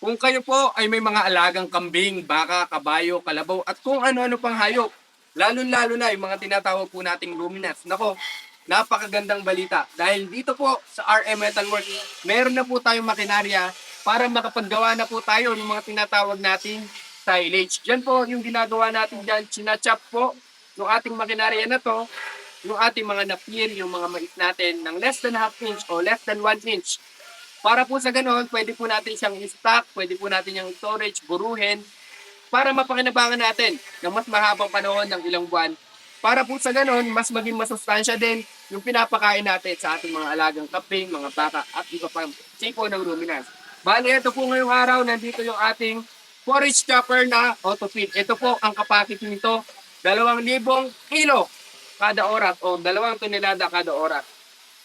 Kung kayo po ay may mga alagang kambing, baka, kabayo, kalabaw at kung ano-ano pang hayop, lalo-lalo na yung mga tinatawag po nating ruminants. Nako, napakagandang balita dahil dito po sa RM Metalworks, meron na po tayong makinarya para makapaggawa na po tayo ng mga tinatawag nating silage. Diyan po yung ginagawa natin dyan, chinachop po yung ating makinarya na to, yung ating mga napir, yung mga mais natin ng less than half inch o less than 1 inch. Para po sa ganoon, pwede po natin siyang i-stock, pwede po natin yung storage, buruhin, para mapakinabangan natin ng mas mahabang panahon ng ilang buwan. Para po sa ganoon, mas maging masustansya din yung pinapakain natin sa ating mga alagang kaping, mga baka, at iba pang tipo ng ruminants. Bali, ito po ngayong araw, nandito yung ating forage chopper na auto feed. Ito po ang capacity nito, 2,000 kilo kada oras o 2 tonelada kada oras.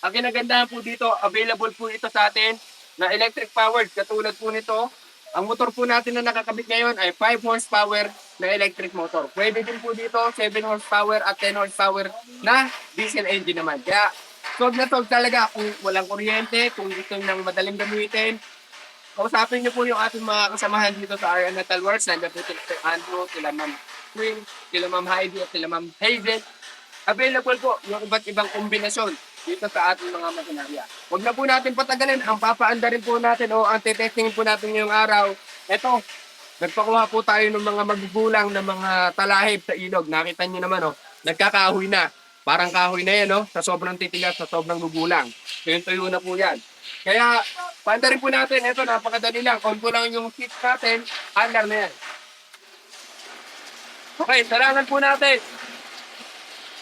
Ang kinagandahan po dito, available po ito sa atin na electric powered. Katulad po nito, ang motor po natin na nakakabit ngayon ay 5 horsepower na electric motor. Pwede din po dito 7 horsepower at 10 horsepower na diesel engine naman. Kaya solve na solve talaga kung walang kuryente, kung gusto nang madaling gamitin. Kausapin niyo po yung ating mga kasamahan dito sa RM Metal Works. Nandiyan po sila Sir Andrew, sila Ma'am Queen, sila Ma'am Heidi at sila Ma'am Hazel. Available po yung iba't ibang kombinasyon dito sa ating mga makinarya. Huwag na po natin patagalin. Ang papaanda rin po natin o ang tetestingin po natin ngayong araw. Ito, nagpakuha po tayo ng mga magugulang na mga talahib sa ilog. Nakita niyo naman, nagkakahoy na. Parang kahoy na yan, sa sobrang titigas, sa sobrang gugulang. Tuyo-tuyo na po yan. Kaya, paanda rin po natin. Ito, napakadali lang. On po lang yung seat natin. Andar na yan. Okay, sarangan po natin.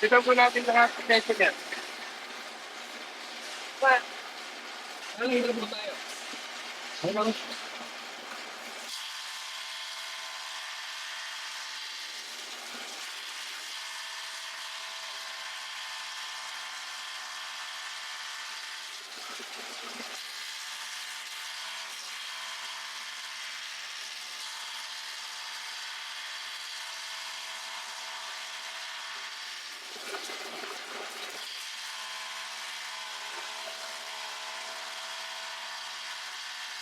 Tignan po natin lahat sa session yan. Ano hilo po tayo? Ano?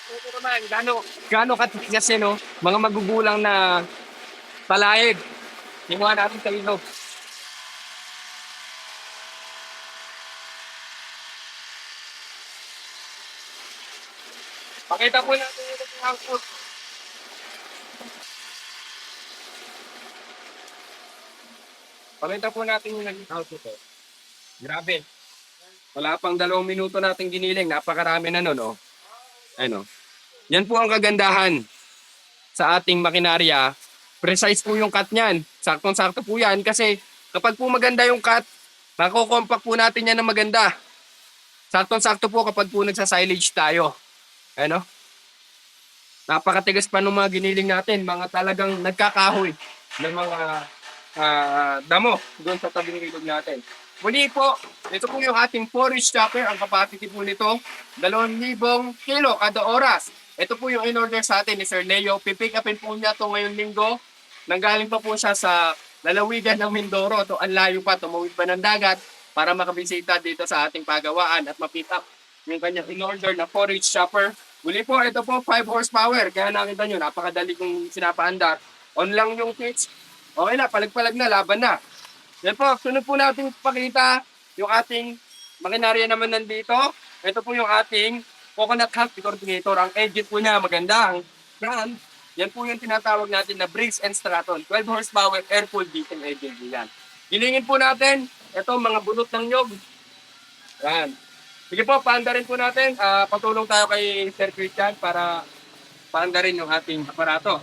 Ito naman, gaano katigas yan, no? Mga magugulang na palahib. Himuha natin sa ilog. Pakita po natin yung output. Pakita po natin yung naging output. Grabe. Wala pang 2 minuto natin giniling. Napakarami na nun, Ano? Yan po ang kagandahan sa ating makinarya. Precise po yung cut niyan. Saktong-sakto po yan kasi kapag po maganda yung cut, mako-compact po natin yan na maganda. Saktong-sakto po kapag po nagsa-silage tayo. Ano? Napakatigas pa ng mga giniling natin. Mga talagang nagkakahoy ng mga damo doon sa tabing ilog natin. Muli po, ito po yung ating forage chopper. Ang capacity po nito, 2,000 kilo kada oras. Ito po yung in-order sa atin ni Sir Leo. Pipick upin po niya ito ngayong linggo. Nanggaling pa po siya sa lalawigan ng Mindoro. Ito, ang layo pa, tumawid pa ng dagat para makabisita dito sa ating pagawaan at ma-pick up yung kanyang in-order na forage chopper. Muli po, ito po 5 horsepower. Kaya nakita nyo, napakadali kong sinapaandar. On lang yung pitch. Okay na, palag-palag na, laban na. Yan po, sunod po natin pakita yung ating makinarya naman nandito. Ito po yung ating coconut husk coordinator. Ang engine po niya maganda. Ang brand, yan po yung tinatawag natin na Briggs & Stratton. 12 horsepower air-cooled diesel engine po yan. Gilingin po natin, ito mga bunot ng nyog. Yan. Sige po, paanda rin po natin. Patulong tayo kay Sir Christian para paanda rin yung ating aparato.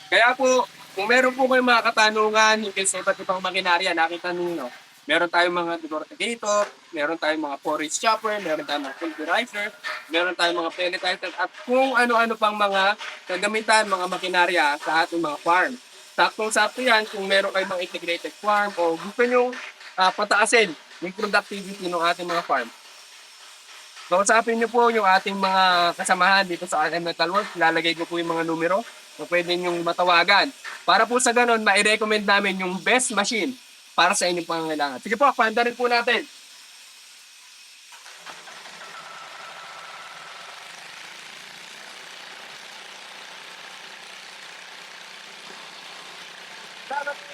Kaya po, kung meron po kayong mga katanungan yung sa iba't ibang makinarya, nakita ninyo, meron tayong mga decorticator, meron tayong mga forage chopper, meron tayong mga pulverizer, meron tayong mga pelletizer, at kung ano-ano pang mga kagamitan, mga makinarya sa ating mga farm. Saktong-sakto yan kung meron kayong mga integrated farm o gusto nyo pataasin yung productivity ng ating mga farm. Kausapin niyo po yung ating mga kasamahan dito sa RM Metal Works. Lalagay ko po yung mga numero na pwede niyong matawagan. Para po sa ganun, ma-recommend namin yung best machine para sa inyong pangangailangan. Sige po, paanda rin po natin.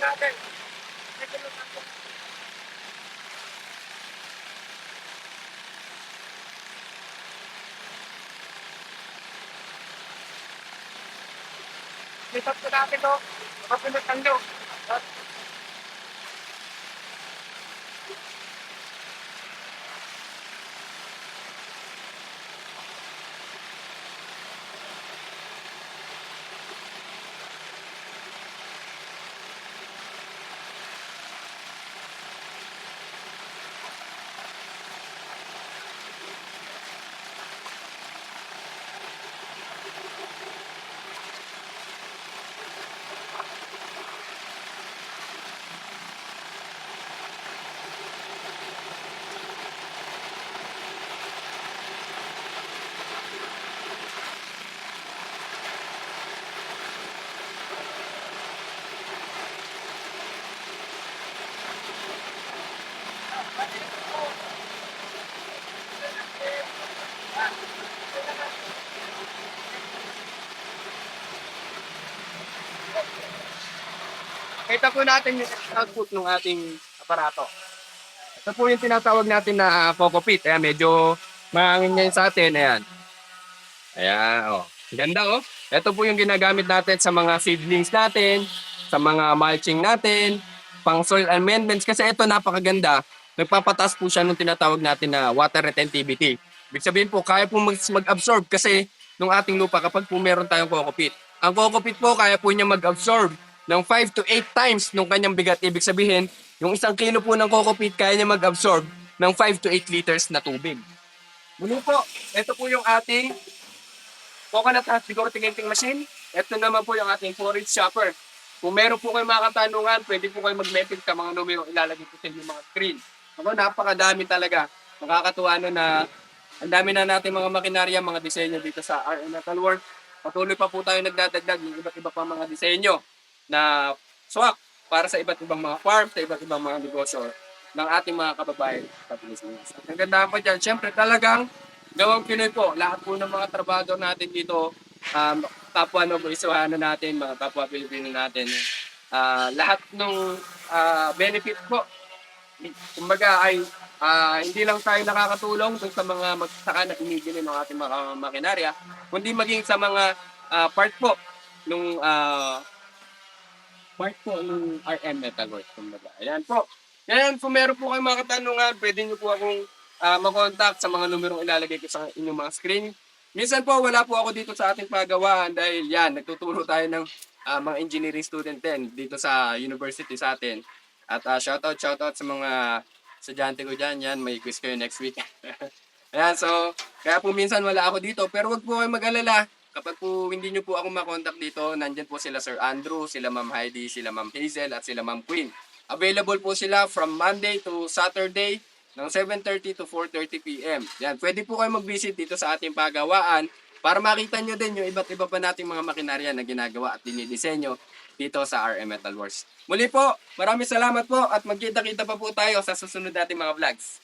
natin. Lipat ko natin to. Makapunod ang loob. Kita po natin yung output ng ating aparato. Ito po yung tinatawag natin na cockpit. Ayan, medyo mahangin ngayon sa atin. Ayan. Ayan, oh. Ganda, oh. Ito po yung ginagamit natin sa mga seedlings natin, sa mga mulching natin, pang soil amendments. Kasi ito napakaganda. Nagpapataas po siya nung tinatawag natin na water retentivity. Ibig sabihin po, kaya po mag-absorb kasi nung ating lupa kapag po meron tayong cockpit. Ang cockpit po, kaya po niya mag-absorb ng 5 to 8 times nung kanyang bigat. Ibig sabihin, yung 1 kilo po ng cockpit, kaya niya mag-absorb ng 5 to 8 liters na tubig. Muli po, ito po yung ating coconut husk decorticating machine. Ito naman po yung ating forage chopper. Kung meron po kayong mga katanungan, pwede po kayo mag-message sa mga numero ilalagay po sa inyong mga screen. Ako, napakadami talaga. Nakakatuwa na ang dami na natin mga makinarya, mga disenyo dito sa RM Metal Works. Patuloy pa po tayo nagdadagdag ng iba't iba pa mga disenyo na swak para sa iba't ibang mga farm, sa iba't ibang mga negosyo ng ating mga kababayan sa Pilipinas. At ang ganda pa dyan, syempre talagang gawang Pinoy po. Lahat po ng mga trabador natin dito, kapwa isuhano natin, mga kapwa Pilipino natin, lahat ng benefit po, kumbaga ay hindi lang tayo nakakatulong dun sa mga magsasaka na binibili ng ating mga makinarya, kundi maging sa mga part po nung RM Metal Works. Kumbaga. Ayan po. Ngayon, kung meron po kayong mga katanungan, pwede nyo po akong mag-contact sa mga numerong ilalagay ko sa inyong mga screen. Minsan po, wala po ako dito sa ating pagawaan dahil yan, nagtuturo tayo ng mga engineering student din dito sa university sa atin. At shoutout sa mga estudyante ko dyan. Yan, may quiz kayo next week. Ayan, so, kaya po minsan wala ako dito. Pero wag po kayo mag-alala. Kapag po hindi nyo po ako makontak dito, nandyan po sila Sir Andrew, sila Ma'am Heidi, sila Ma'am Hazel, at sila Ma'am Queen. Available po sila from Monday to Saturday ng 7:30 to 4:30 p.m. Yan, pwede po kayo mag-visit dito sa ating pagawaan para makita nyo din yung iba't iba pa nating mga makinarya na ginagawa at dinidisenyo dito sa RM Metal Works. Muli po, maraming salamat po at magkita-kita pa po tayo sa susunod nating mga vlogs.